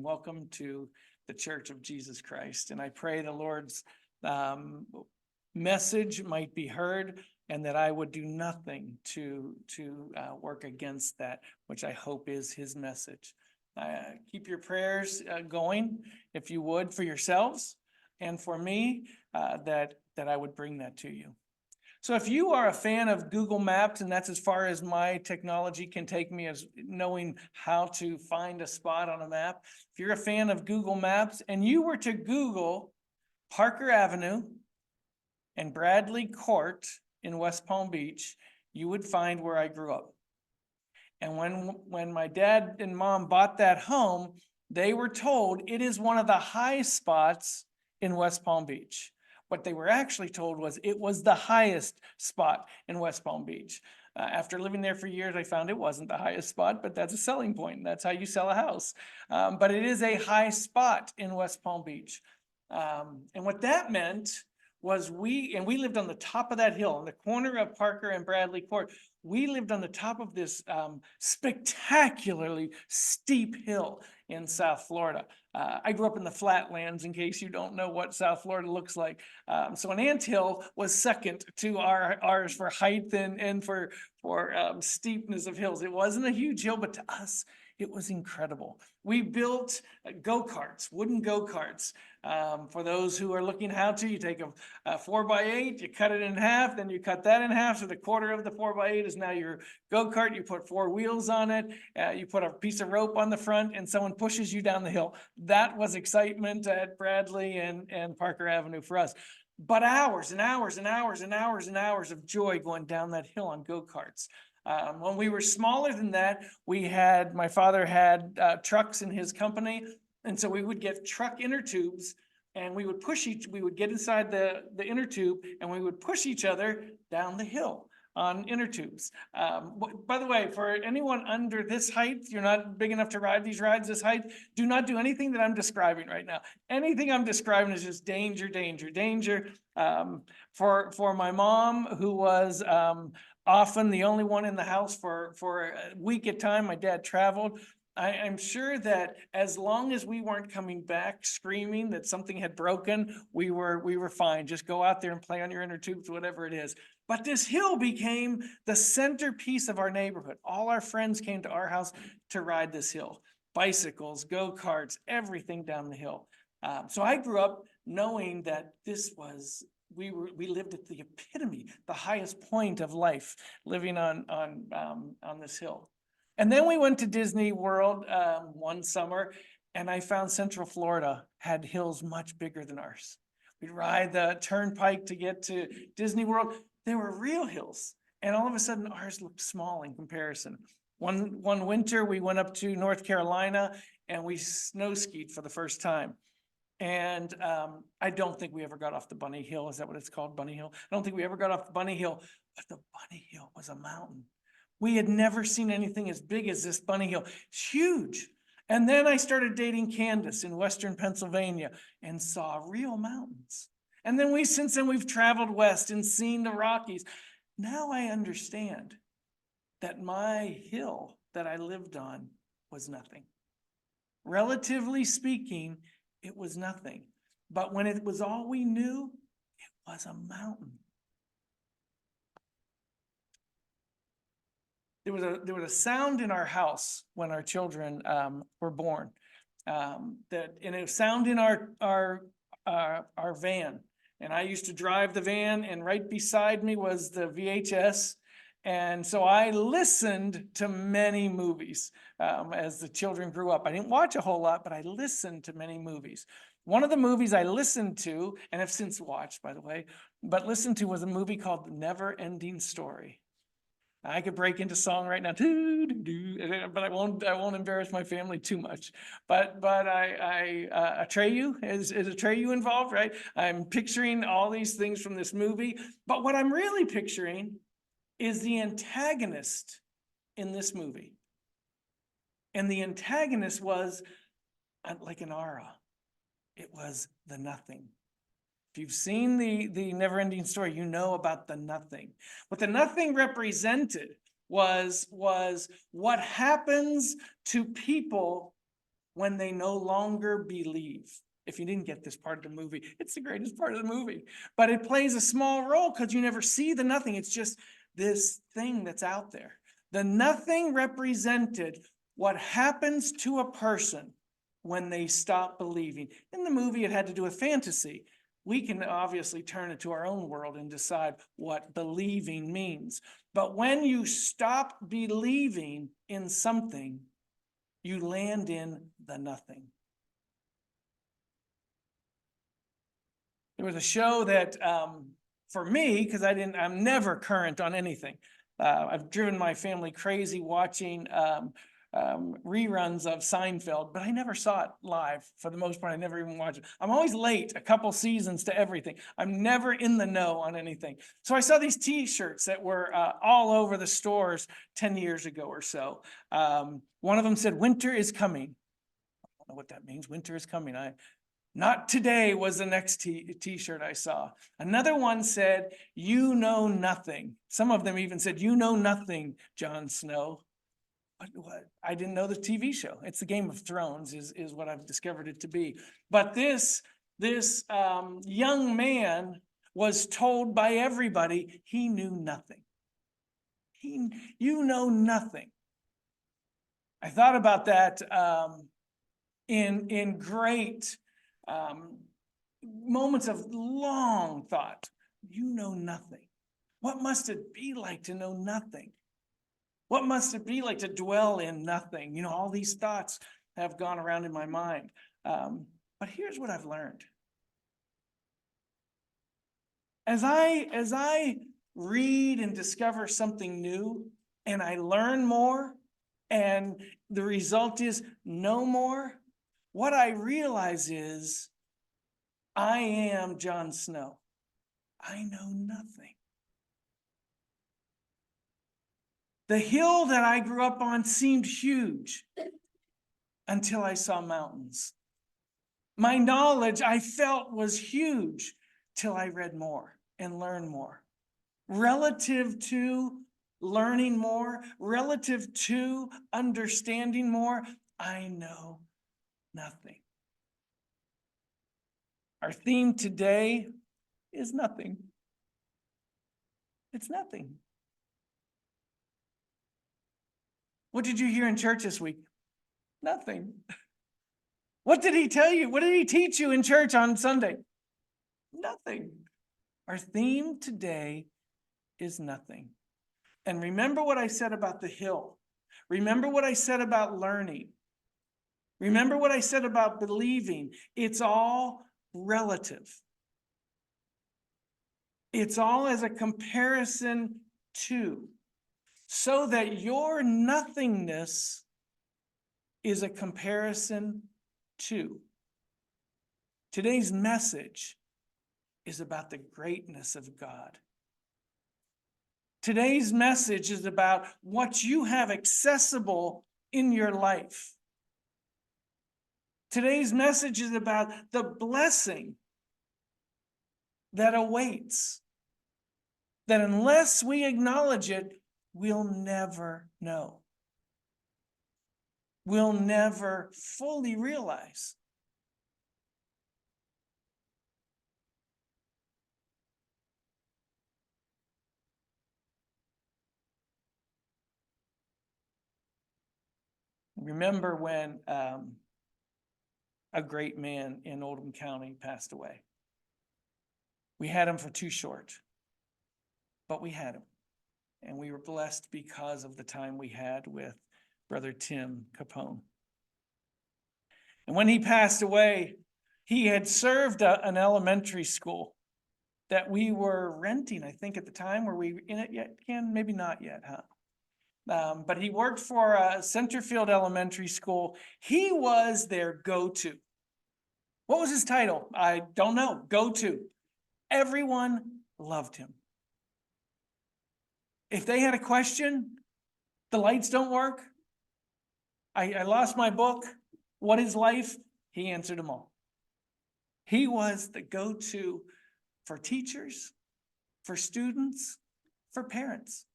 Welcome to the Church of Jesus Christ. And I pray the Lord's message might be heard and that I would do nothing to work against that, which I hope is his message. Keep your prayers going, if you would, for yourselves and for me, that I would bring that to you. So if you are a fan of Google Maps, and that's as far as my technology can take me as knowing how to find a spot on a map. If you're a fan of Google Maps and you were to Google Parker Avenue and Bradley Court in West Palm Beach, you would find where I grew up. And when my dad and mom bought that home, they were told it is one of the high spots in West Palm Beach. What they were actually told was it was the highest spot in West Palm Beach. After living there for years, I found it wasn't the highest spot, but that's a selling point. That's how you sell a house. But it is a high spot in West Palm Beach. And what that meant was we lived on the top of that hill, on the corner of Parker and Bradley Court. We lived on the top of this spectacularly steep hill in South Florida. I grew up in the flatlands, in case you don't know what South Florida looks like. So an anthill was second to ours for height and for steepness of hills. It wasn't a huge hill, but to us, it was incredible. We built go-karts, wooden go-karts. For those who are looking how to, you take a 4x8, you cut it in half, then you cut that in half, so the quarter of the 4x8 is now your go-kart. You put 4 wheels on it, you put a piece of rope on the front, and someone pushes you down the hill. That was excitement at Bradley and Parker Avenue for us. But hours and hours and hours and hours and hours of joy going down that hill on go-karts. When we were smaller than that, my father had trucks in his company. And so we would get truck inner tubes and we would get inside the inner tube and we would push each other down the hill on inner tubes. By the way, for anyone under this height, you're not big enough to ride these rides this height, do not do anything that I'm describing right now. Anything I'm describing is just danger, danger, danger. For my mom, who was often the only one in the house for a week at a time, my dad traveled. I'm sure that as long as we weren't coming back screaming that something had broken, we were fine. Just go out there and play on your inner tubes, whatever it is. But this hill became the centerpiece of our neighborhood. All our friends came to our house to ride this hill. Bicycles, go-karts, everything down the hill. So I grew up knowing that we lived at the epitome, the highest point of life, living on this hill. And then we went to Disney World one summer, and I found Central Florida had hills much bigger than ours. We'd ride the turnpike to get to Disney World. There were real hills, and all of a sudden ours looked small in comparison. One winter, we went up to North Carolina, and we snow skied for the first time. And I don't think we ever got off the Bunny Hill. Is that what it's called, Bunny Hill? I don't think we ever got off the Bunny Hill, but the Bunny Hill was a mountain. We had never seen anything as big as this Bunny Hill. It's huge. And then I started dating Candace in Western Pennsylvania and saw real mountains. And then since then we've traveled west and seen the Rockies. Now I understand that my hill that I lived on was nothing. Relatively speaking, it was nothing. But when it was all we knew, it was a mountain. There was a sound in our house when our children were born. And a sound in our van. And I used to drive the van, and right beside me was the VHS. And so I listened to many movies as the children grew up. I didn't watch a whole lot, but I listened to many movies. One of the movies I listened to, and have since watched, by the way, but listened to was a movie called The Never Ending Story. I could break into song right now, but I won't embarrass my family too much. But Atreyu, is Atreyu involved, right? I'm picturing all these things from this movie, but what I'm really picturing is the antagonist in this movie. And the antagonist was like an aura. It was the nothing. If you've seen the Never Ending Story, you know about the nothing. What the nothing represented was what happens to people when they no longer believe. If you didn't get this part of the movie, it's the greatest part of the movie. But it plays a small role because you never see the nothing. It's just this thing that's out there. The nothing represented what happens to a person when they stop believing. In the movie, it had to do with fantasy. We can obviously turn it to our own world and decide what believing means. But when you stop believing in something, you land in the nothing. There was a show that, for me, because I'm never current on anything. I've driven my family crazy watching reruns of Seinfeld, but I never saw it live. For the most part, I never even watched it. I'm always late, a couple seasons to everything. I'm never in the know on anything. So I saw these T-shirts that were all over the stores 10 years ago or so. One of them said, "Winter is coming." I don't know what that means. Winter is coming. Not today was the next T-shirt I saw. Another one said, "You know nothing." Some of them even said, "You know nothing, Jon Snow." What? I didn't know the TV show. It's the Game of Thrones is what I've discovered it to be. But this young man was told by everybody he knew nothing. You know nothing. I thought about that in great moments of long thought. You know nothing. What must it be like to know nothing? What must it be like to dwell in nothing? You know, all these thoughts have gone around in my mind. But here's what I've learned. As I read and discover something new, and I learn more, and the result is know more, what I realize is I am Jon Snow. I know nothing. The hill that I grew up on seemed huge until I saw mountains. My knowledge I felt was huge till I read more and learned more. Relative to learning more, relative to understanding more, I know nothing. Our theme today is nothing. It's nothing. What did you hear in church this week? Nothing. What did he tell you? What did he teach you in church on Sunday? Nothing. Our theme today is nothing. And remember what I said about the hill. Remember what I said about learning. Remember what I said about believing. It's all relative. It's all as a comparison to. So that your nothingness is a comparison to. Today's message is about the greatness of God. Today's message is about what you have accessible in your life. Today's message is about the blessing that awaits. That unless we acknowledge it, we'll never know. We'll never fully realize. Remember when a great man in Oldham County passed away. We had him for too short, but we had him. And we were blessed because of the time we had with Brother Tim Capone. And when he passed away, he had served an elementary school that we were renting, I think at the time. Were we in it yet, Ken? Maybe not yet, huh? But he worked for Centerfield Elementary School. He was their go-to. What was his title? I don't know. Go-to. Everyone loved him. If they had a question, the lights don't work, I lost my book, what is life? He answered them all. He was the go-to for teachers, for students, for parents.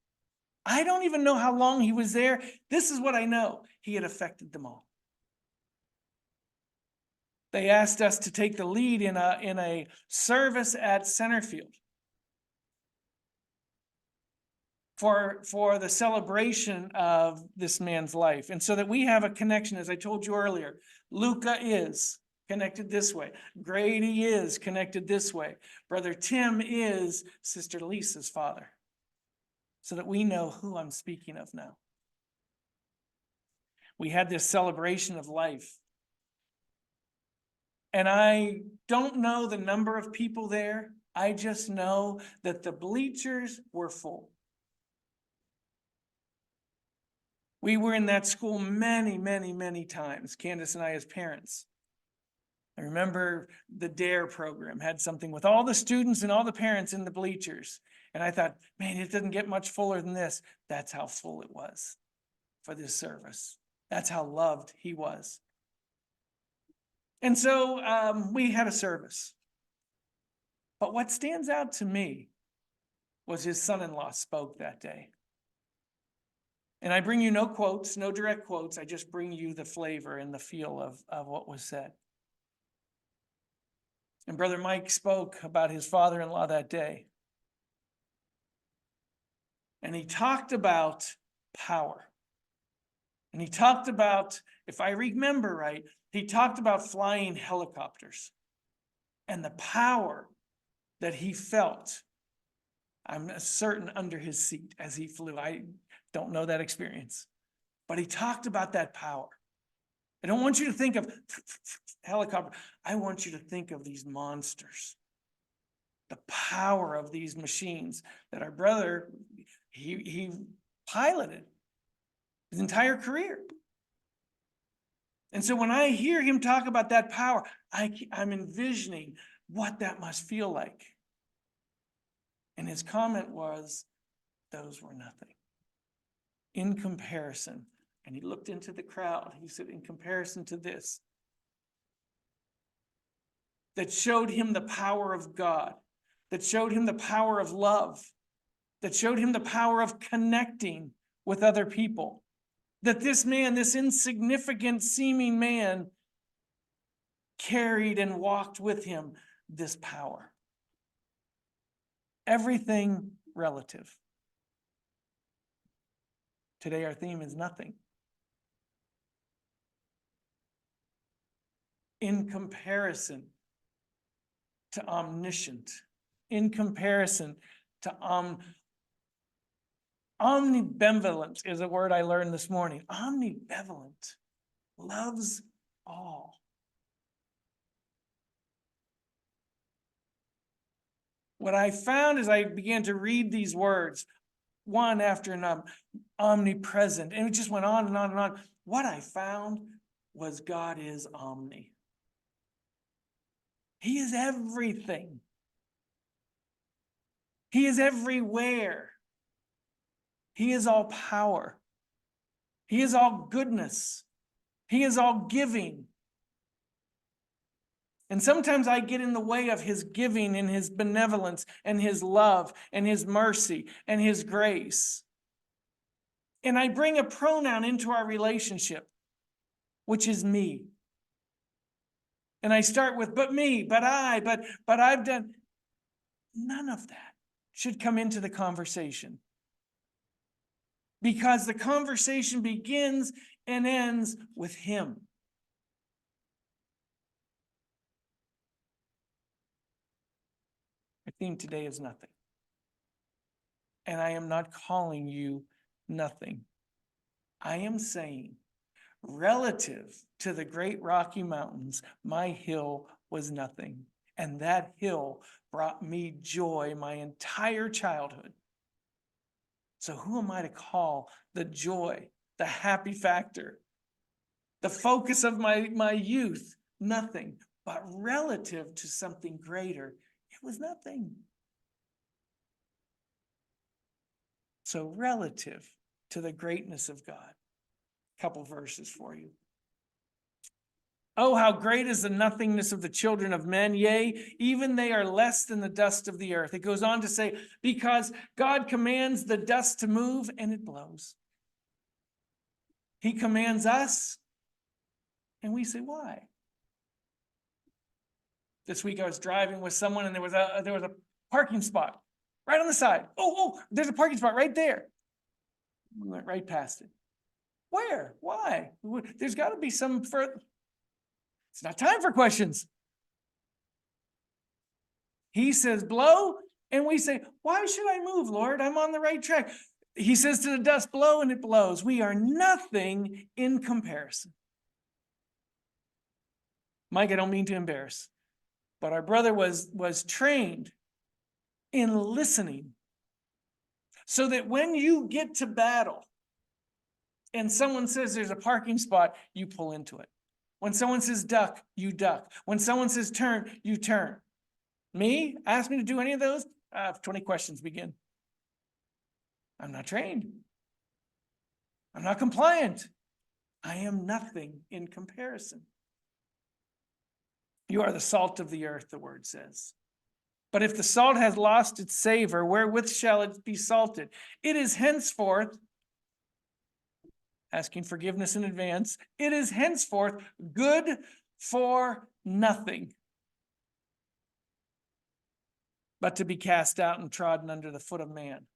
I don't even know how long he was there. This is what I know. He had affected them all. They asked us to take the lead in a service at Centerfield for the celebration of this man's life. And so that we have a connection, as I told you earlier, Luca is connected this way. Grady is connected this way. Brother Tim is Sister Lisa's father. So that we know who I'm speaking of now. We had this celebration of life. And I don't know the number of people there. I just know that the bleachers were full. We were in that school many, many, many times, Candace and I as parents. I remember the DARE program had something with all the students and all the parents in the bleachers. And I thought, man, it doesn't get much fuller than this. That's how full it was for this service. That's how loved he was. And so we had a service. But what stands out to me was his son-in-law spoke that day. And I bring you no quotes, no direct quotes. I just bring you the flavor and the feel of what was said. And Brother Mike spoke about his father-in-law that day. And he talked about power. And he talked about, if I remember right, he talked about flying helicopters and the power that he felt, I'm certain, under his seat as he flew. I don't know that experience, but he talked about that power. I don't want you to think of helicopter. I want you to think of these monsters, the power of these machines that our brother, he piloted his entire career. And so when I hear him talk about that power, I'm envisioning what that must feel like. And his comment was, those were nothing. In comparison, and he looked into the crowd, he said, in comparison to this, that showed him the power of God, that showed him the power of love, that showed him the power of connecting with other people. That this man, this insignificant seeming man, carried and walked with him this power. Everything relative. Today our theme is nothing. In comparison to omniscient, in comparison to omnibenevolent is a word I learned this morning. Omnibenevolent loves all. What I found as I began to read these words, one after another, omnipresent, and it just went on and on and on. What I found was God is omni. He is everything. He is everywhere. He is all power. He is all goodness. He is all giving. And sometimes I get in the way of his giving and his benevolence and his love and his mercy and his grace. And I bring a pronoun into our relationship, which is me. And I start with, but me, but I, but I've done. None of that should come into the conversation. Because the conversation begins and ends with him. Our theme today is nothing. And I am not calling you nothing. I am saying, relative to the great Rocky Mountains, my hill was nothing. And that hill brought me joy my entire childhood. So who am I to call the joy, the happy factor, the focus of my youth? Nothing. But relative to something greater, it was nothing. So relative to the greatness of God, a couple verses for you. Oh, how great is the nothingness of the children of men. Yea, even they are less than the dust of the earth. It goes on to say, because God commands the dust to move and it blows. He commands us and we say, why? This week I was driving with someone and there was a parking spot right on the side. Oh, there's a parking spot right there. We went right past it. Where? Why? There's got to be some further. It's not time for questions. He says, blow. And we say, why should I move, Lord? I'm on the right track. He says to the dust, blow, and it blows. We are nothing in comparison. Mike, I don't mean to embarrass, but our brother was trained in listening so that when you get to battle and someone says there's a parking spot, you pull into it. When someone says duck, you duck. When someone says turn, you turn. Me, ask me to do any of those, 20 questions begin. I'm not trained. I'm not compliant. I am nothing in comparison. You are the salt of the earth, the word says. But if the salt has lost its savor, wherewith shall it be salted? It is henceforth, asking forgiveness in advance, it is henceforth good for nothing, but to be cast out and trodden under the foot of man.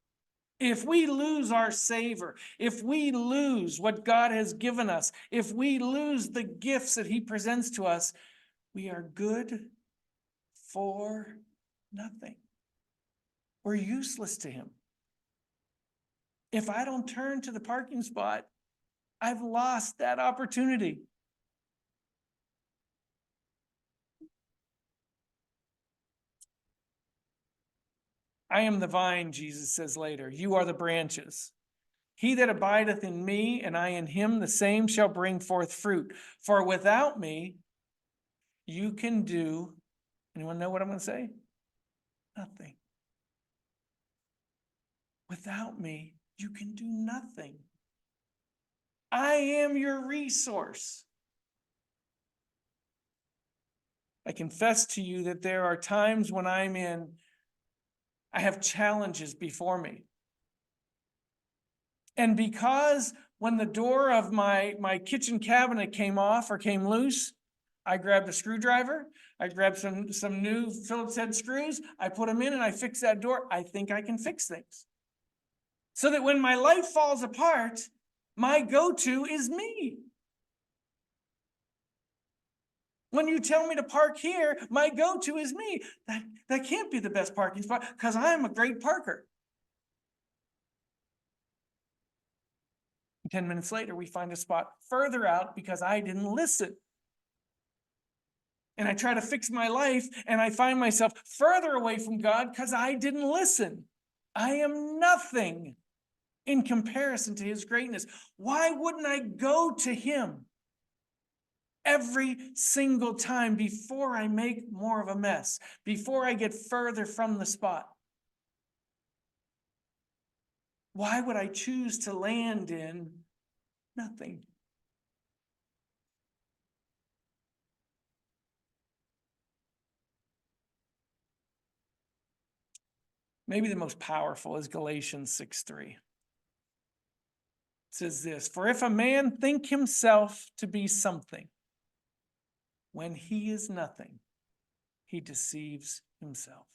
If we lose our savor, if we lose what God has given us, if we lose the gifts that he presents to us, we are good for nothing. We're useless to him. If I don't turn to the parking spot, I've lost that opportunity. I am the vine, Jesus says later. You are the branches. He that abideth in me, and I in him, the same shall bring forth fruit. For without me, you can do, anyone know what I'm going to say? Nothing. Without me, you can do nothing. I am your resource. I confess to you that there are times when I have challenges before me. And because when the door of my kitchen cabinet came off or came loose, I grabbed a screwdriver, I grabbed some new Phillips head screws, I put them in and I fixed that door. I think I can fix things. So that when my life falls apart, my go-to is me. When you tell me to park here, my go-to is me. That can't be the best parking spot because I'm a great parker. 10 minutes later, we find a spot further out because I didn't listen. And I try to fix my life and I find myself further away from God because I didn't listen. I am nothing in comparison to his greatness. Why wouldn't I go to him every single time before I make more of a mess, before I get further from the spot? Why would I choose to land in nothing? Maybe the most powerful is Galatians 6:3. It says this, for if a man think himself to be something, when he is nothing, he deceives himself.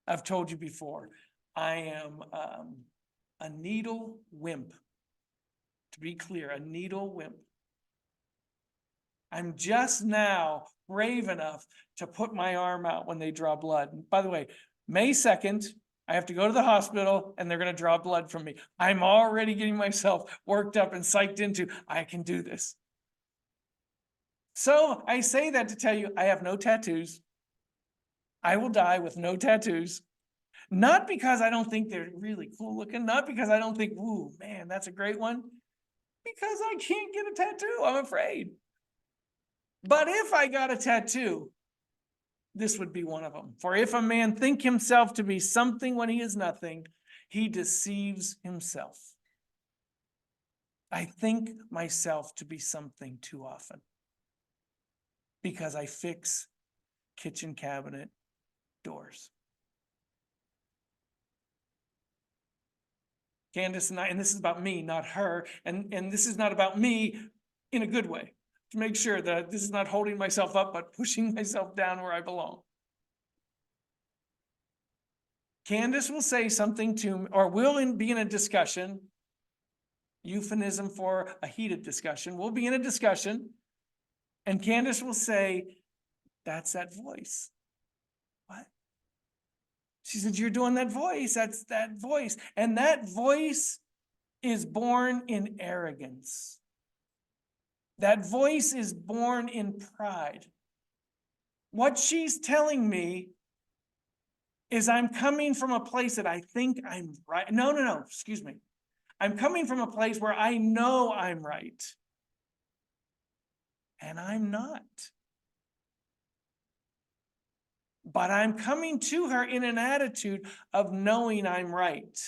I've told you before, I am a needle wimp. To be clear, a needle wimp. I'm just now brave enough to put my arm out when they draw blood. And by the way, May 2nd, I have to go to the hospital and they're going to draw blood from me. I'm already getting myself worked up and psyched into, I can do this. So I say that to tell you, I have no tattoos. I will die with no tattoos. Not because I don't think they're really cool looking, not because I don't think, ooh, man, that's a great one. Because I can't get a tattoo, I'm afraid. But if I got a tattoo, this would be one of them. For if a man think himself to be something when he is nothing, he deceives himself. I think myself to be something too often because I fix kitchen cabinet doors. Candace and I, and this is about me, not her, and this is not about me in a good way. to make sure that this is not holding myself up, but pushing myself down where I belong. Candace will say something to me, or will be in a discussion, euphemism for a heated discussion. We'll be in a discussion, and Candace will say, that's that voice. What? She said, you're doing that voice. That's that voice. And that voice is born in arrogance. That voice is born in pride. What she's telling me is I'm coming from a place that I think I'm right. No, excuse me. I'm coming from a place where I know I'm right. And I'm not. But I'm coming to her in an attitude of knowing I'm right.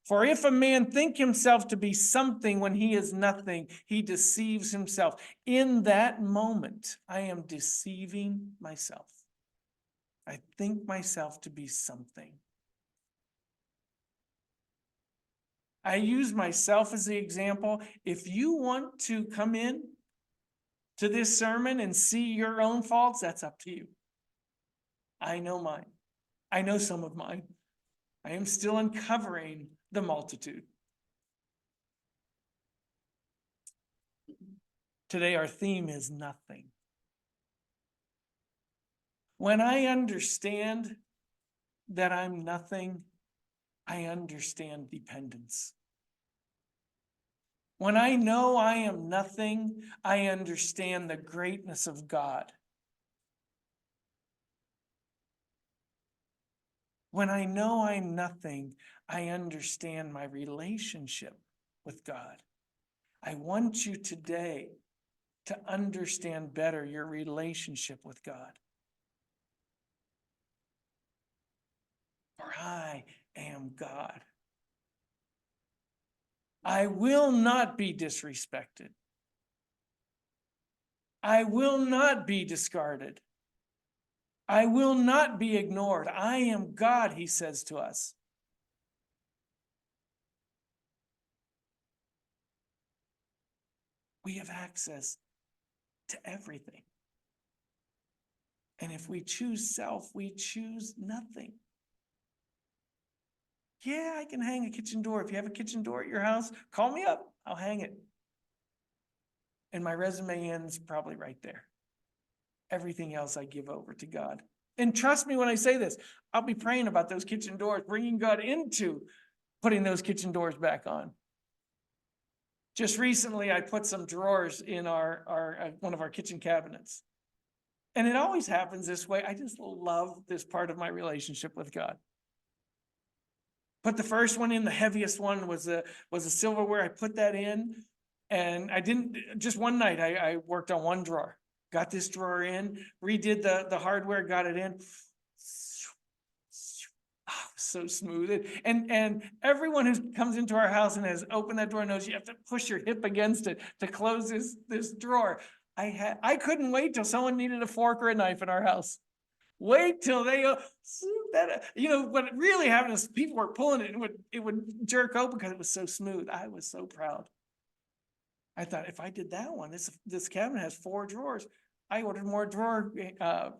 For if a man think himself to be something when he is nothing, he deceives himself. In that moment, I am deceiving myself. I think myself to be something. I use myself as the example. If you want to come in to this sermon and see your own faults, that's up to you. I know mine. I know some of mine. I am still uncovering the multitude. Today, our theme is nothing. When I understand that I'm nothing, I understand dependence. When I know I am nothing, I understand the greatness of God. When I know I'm nothing, I understand my relationship with God. I want you today to understand better your relationship with God. For I am God. I will not be disrespected. I will not be discarded. I will not be ignored. I am God, he says to us. We have access to everything. And if we choose self, we choose nothing. Yeah, I can hang a kitchen door. If you have a kitchen door at your house, call me up. I'll hang it. And my resume ends probably right there. Everything else I give over to God. And trust me when I say this, I'll be praying about those kitchen doors, bringing God into putting those kitchen doors back on. Just recently, I put some drawers in our one of our kitchen cabinets. And it always happens this way. I just love this part of my relationship with God. Put the first one in, the heaviest one was a silverware. I put that in, and I didn't, just one night I worked on one drawer. Got this drawer in, redid the hardware, got it in. Oh, so smooth. And everyone who comes into our house and has opened that door knows you have to push your hip against it to close this drawer. I couldn't wait till someone needed a fork or a knife in our house. Wait till they what really happened is people were pulling it and it would jerk open because it was so smooth. I was so proud. I thought if I did that one, this cabinet has 4 drawers. I ordered more drawer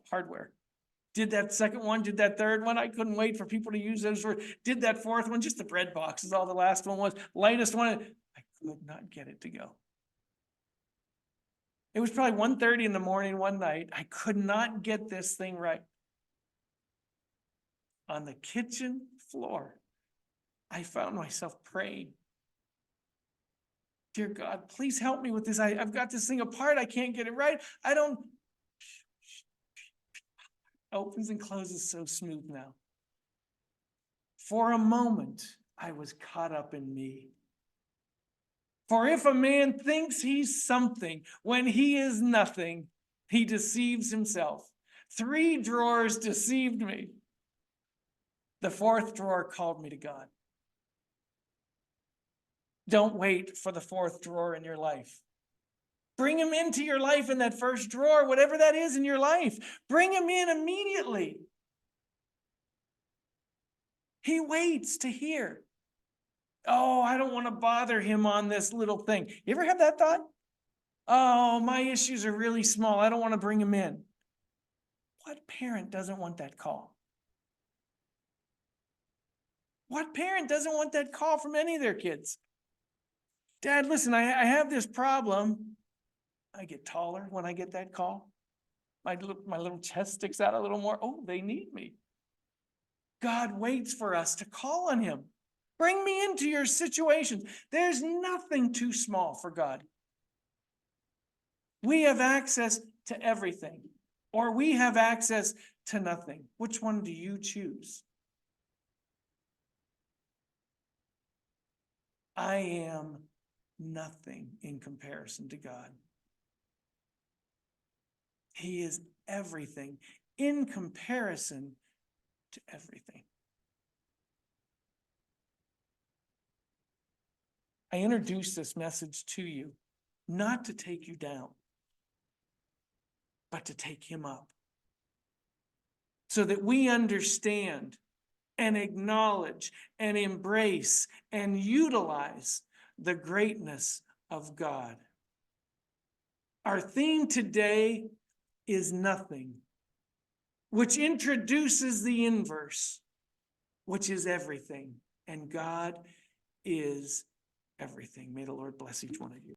hardware. Did that second one, did that third one. I couldn't wait for people to use those drawers. Did that fourth one, just the bread box is all the last one was. Lightest one, I could not get it to go. It was probably 1:30 in the morning one night. I could not get this thing right. On the kitchen floor, I found myself praying. Dear God, please help me with this. I've got this thing apart. I can't get it right. Opens and closes so smooth now. For a moment, I was caught up in me. For if a man thinks he's something when he is nothing, he deceives himself. 3 drawers deceived me. The 4th drawer called me to God. Don't wait for the 4th drawer in your life. Bring him into your life in that first drawer, whatever that is in your life. Bring him in immediately. He waits to hear. Oh, I don't want to bother him on this little thing. You ever have that thought? Oh, my issues are really small. I don't want to bring them in. What parent doesn't want that call? What parent doesn't want that call from any of their kids? Dad, listen, I have this problem. I get taller when I get that call. My little chest sticks out a little more. Oh, they need me. God waits for us to call on him. Bring me into your situations. There's nothing too small for God. We have access to everything, or we have access to nothing. Which one do you choose? I am nothing in comparison to God. He is everything in comparison to everything. I introduced this message to you, not to take you down, but to take him up, so that we understand and acknowledge and embrace and utilize the greatness of God. Our theme today is nothing, which introduces the inverse, which is everything. And God is everything. May the Lord bless each one of you.